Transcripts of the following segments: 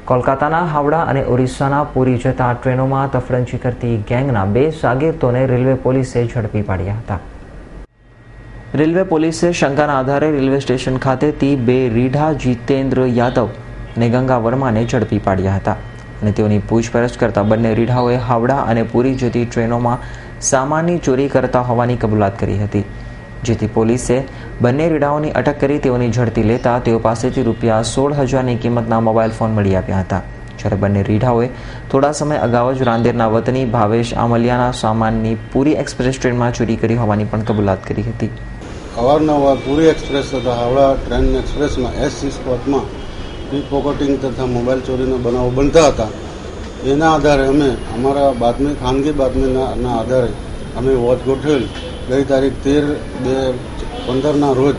કોલકાતાના હાવડા અને ઓરિસ્સાના પુરી જતા ટ્રેનોમાં તફડંચી કરતી ગેંગના 2 શાગીર્દોને રેલવે પોલીસે ઝડપી પાડ્યા હતા. રેલવે પોલીસે શંકાના આધારે રેલવે સ્ટેશન ખાતેથી 2 રીઢા જીતેન્દ્ર યાદવ અને ગંગા વર્માને ઝડપી પાડ્યા હતા અને તેઓની પૂછપરછ કરતા બંને રીઢાઓએ હાવડા અને પુરી જતી ટ્રેનોમાં સામાનની ચોરી કરતા હોવાની કબૂલાત કરી હતી, જેથી પોલીસે બંને રીઢાઓની અટક કરી તેઓની ઝડપી લેતા તેઓ પાસેથી ₹16,000ની કિંમતના મોબાઈલ ફોન મળી આવ્યા હતા. જ્યારે બંને રીઢાઓએ થોડા સમય અગાઉ જ રાંદેરના વતની ભાવેશ આમલિયાના સામાનની પુરી એક્સપ્રેસ ટ્રેનમાં ચોરી કરી હોવાની પણ કબૂલાત કરી હતી. અવારનવાર પુરી એક્સપ્રેસ તથા Howrah train એક્સપ્રેસમાં S6 સ્પોટમાં peak pocketing તથા મોબાઈલ ચોરીના બનાવો બનતા હતા. એના આધારે અમે અમારા ખાનગી બાતમીના આધારે અમે વોચ ગોઠવેલ. ગઈ તારીખ 13/2/15ના રોજ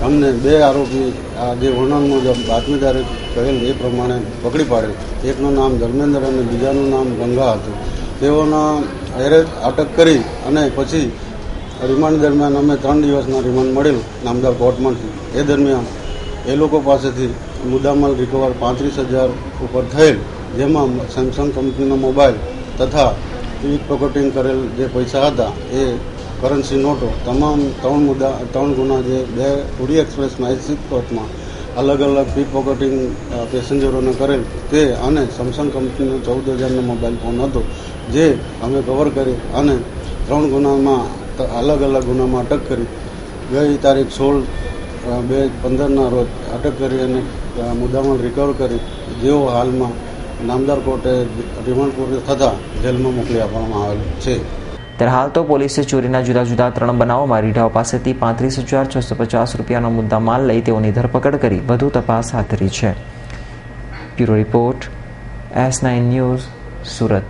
અમને 2 આરોપી આ જે વર્ણન મુજબ બાતમીદારે કહેલ એ પ્રમાણે પકડી પાડેલ. એકનું નામ ધર્મેન્દ્ર અને બીજાનું નામ ગંગા હતું. તેઓના અટક કરી અને પછી રિમાન્ડ દરમિયાન અમે 3 દિવસના રિમાન્ડ મળેલ નામદાર કોર્ટમાંથી. એ દરમિયાન એ લોકો પાસેથી મુદ્દામાલ રિકવર 35,000 ઉપર થયેલ, જેમાં સેમસંગ કંપનીનો મોબાઈલ તથા પીક પોકેટિંગ કરેલ જે પૈસા હતા એ કરન્સી નોટો તમામ 3 ગુના જે 2 પુરી એક્સપ્રેસમાં S6 સ્પોટમાં અલગ અલગ પીક પોકેટિંગ પેસેન્જરોને કરેલ તે અને સેમસંગ કંપનીનો 14,000નો મોબાઈલ ફોન હતો, જે અમે કવર કરી અને 3 ગુનામાં અલગ અલગ ગુનામાં અટક કરી. ગઈ તારીખ 16/2/15ના રોજ અટક કરી અને મુદ્દામાલ રિકવર કરી, જેઓ હાલમાં નામદાર કોર્ટે રિમાન્ડ પૂર્ણ થતાં જેલમાં મોકલી આપવામાં આવેલ છે. ત્યારે હાલ તો પોલીસે ચોરીના જુદા જુદા 3 બનાવોમાં રીઢાઓ પાસેથી ₹35,650નો મુદ્દા માલ લઈ તેઓની ધરપકડ કરી વધુ તપાસ હાથ ધરી છે. Bureau report S9 news, Surat.